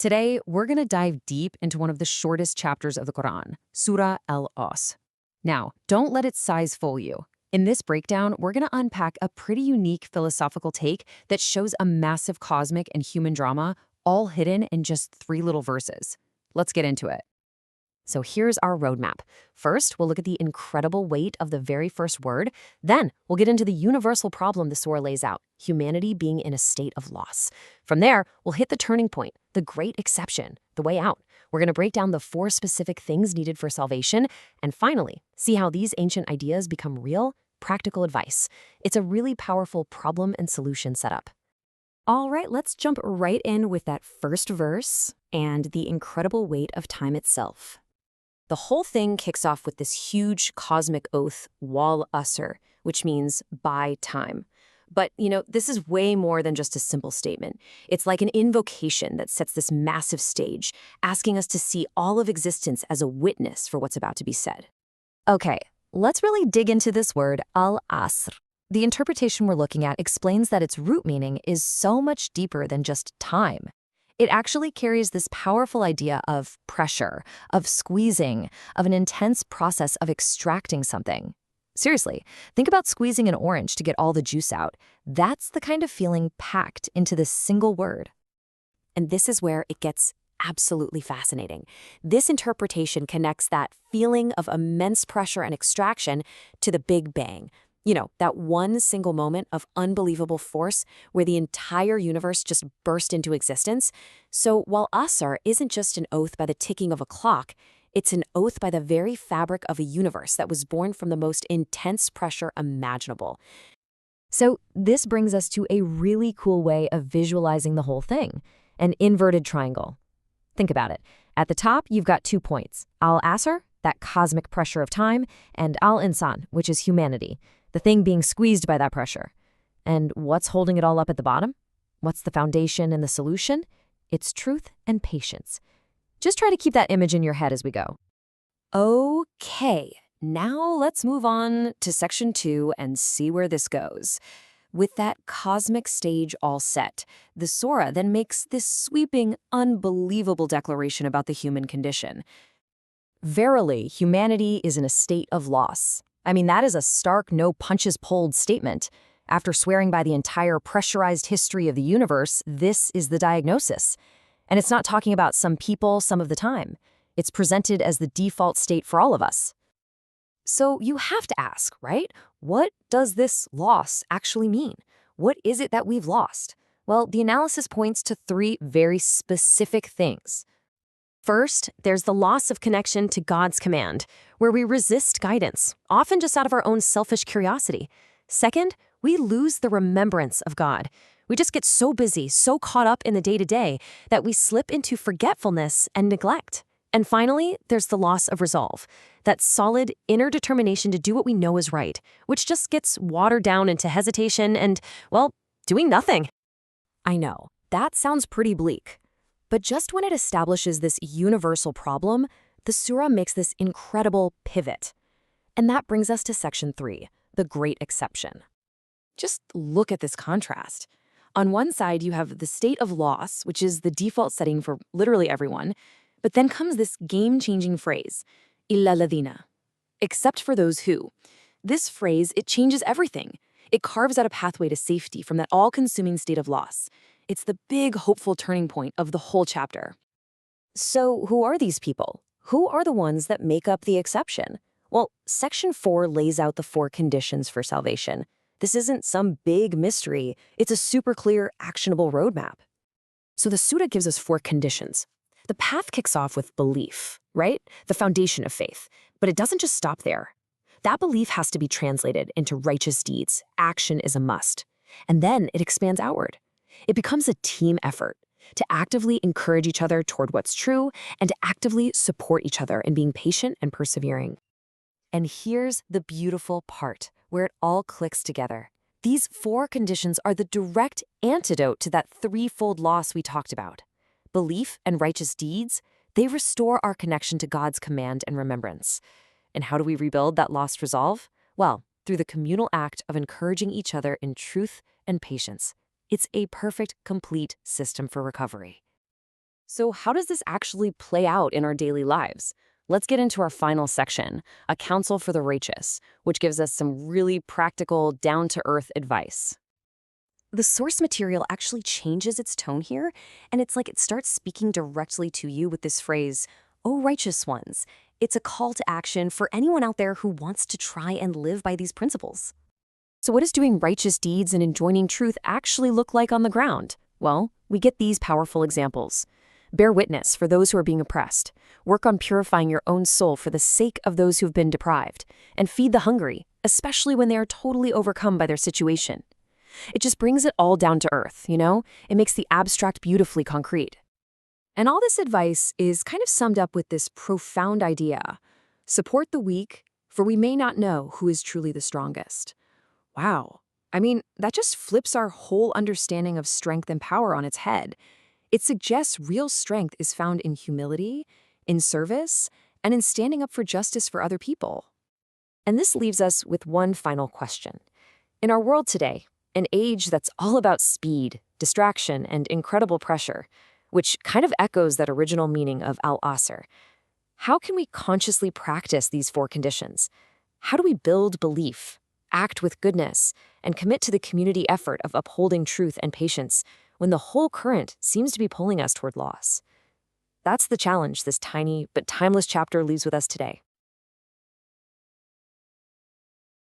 Today, we're going to dive deep into one of the shortest chapters of the Quran, Surah Al Asr. Now, don't let its size fool you. In this breakdown, we're going to unpack a pretty unique philosophical take that shows a massive cosmic and human drama, all hidden in just 3 little verses. Let's get into it. So here's our roadmap. First, we'll look at the incredible weight of the very first word. Then, we'll get into the universal problem the surah lays out, humanity being in a state of loss. From there, we'll hit the turning point, the great exception, the way out. We're going to break down the 4 specific things needed for salvation, and finally, see how these ancient ideas become real, practical advice. It's a really powerful problem and solution setup. All right, let's jump right in with that first verse and the incredible weight of time itself. The whole thing kicks off with this huge cosmic oath, Wal Asr, which means by time. But, this is way more than just a simple statement. It's like an invocation that sets this massive stage, asking us to see all of existence as a witness for what's about to be said. Okay, let's really dig into this word, Al Asr. The interpretation we're looking at explains that its root meaning is so much deeper than just time. It actually carries this powerful idea of pressure, of squeezing, of an intense process of extracting something. Seriously, think about squeezing an orange to get all the juice out. That's the kind of feeling packed into this single word. And this is where it gets absolutely fascinating. This interpretation connects that feeling of immense pressure and extraction to the Big Bang. That one single moment of unbelievable force where the entire universe just burst into existence. So while Asr isn't just an oath by the ticking of a clock, it's an oath by the very fabric of a universe that was born from the most intense pressure imaginable. So this brings us to a really cool way of visualizing the whole thing, an inverted triangle. Think about it. At the top, you've got 2 points, Al Asr, that cosmic pressure of time, and Al Insan, which is humanity, the thing being squeezed by that pressure. And what's holding it all up at the bottom? What's the foundation and the solution? It's truth and patience. Just try to keep that image in your head as we go. Okay, now let's move on to section 2 and see where this goes. With that cosmic stage all set, the surah then makes this sweeping, unbelievable declaration about the human condition. Verily, humanity is in a state of loss. That is a stark, no-punches-pulled statement. After swearing by the entire pressurized history of the universe, this is the diagnosis. And it's not talking about some people some of the time. It's presented as the default state for all of us. So you have to ask, right? What does this loss actually mean? What is it that we've lost? Well, the analysis points to 3 very specific things. First, there's the loss of connection to God's command, where we resist guidance, often just out of our own selfish curiosity. Second, we lose the remembrance of God. We just get so busy, so caught up in the day-to-day, that we slip into forgetfulness and neglect. And finally, there's the loss of resolve, that solid inner determination to do what we know is right, which just gets watered down into hesitation and, doing nothing. I know, that sounds pretty bleak. But just when it establishes this universal problem, the surah makes this incredible pivot. And that brings us to section 3, the great exception. Just look at this contrast. On one side, you have the state of loss, which is the default setting for literally everyone, but then comes this game-changing phrase, illa ladina, except for those who. This phrase, it changes everything. It carves out a pathway to safety from that all-consuming state of loss. It's the big, hopeful turning point of the whole chapter. So who are these people? Who are the ones that make up the exception? Well, section 4 lays out the 4 conditions for salvation. This isn't some big mystery. It's a super clear, actionable roadmap. So the surah gives us 4 conditions. The path kicks off with belief, right? The foundation of faith. But it doesn't just stop there. That belief has to be translated into righteous deeds. Action is a must. And then it expands outward. It becomes a team effort to actively encourage each other toward what's true and to actively support each other in being patient and persevering. And here's the beautiful part where it all clicks together. These 4 conditions are the direct antidote to that 3-fold loss we talked about. Belief and righteous deeds, they restore our connection to God's command and remembrance. And how do we rebuild that lost resolve? Well, through the communal act of encouraging each other in truth and patience. It's a perfect, complete system for recovery. So how does this actually play out in our daily lives? Let's get into our final section, a counsel for the righteous, which gives us some really practical, down-to-earth advice. The source material actually changes its tone here, and it's like it starts speaking directly to you with this phrase, "O righteous ones." It's a call to action for anyone out there who wants to try and live by these principles. So what does doing righteous deeds and enjoining truth actually look like on the ground? Well, we get these powerful examples. Bear witness for those who are being oppressed. Work on purifying your own soul for the sake of those who've been deprived. And feed the hungry, especially when they are totally overcome by their situation. It just brings it all down to earth, you know? It makes the abstract beautifully concrete. And all this advice is kind of summed up with this profound idea. Support the weak, for we may not know who is truly the strongest. Wow. I mean, that just flips our whole understanding of strength and power on its head. It suggests real strength is found in humility, in service, and in standing up for justice for other people. And this leaves us with one final question. In our world today, an age that's all about speed, distraction, and incredible pressure, which kind of echoes that original meaning of Al Asr, how can we consciously practice these four conditions? How do we build belief, act with goodness, and commit to the community effort of upholding truth and patience when the whole current seems to be pulling us toward loss? That's the challenge this tiny but timeless chapter leaves with us today.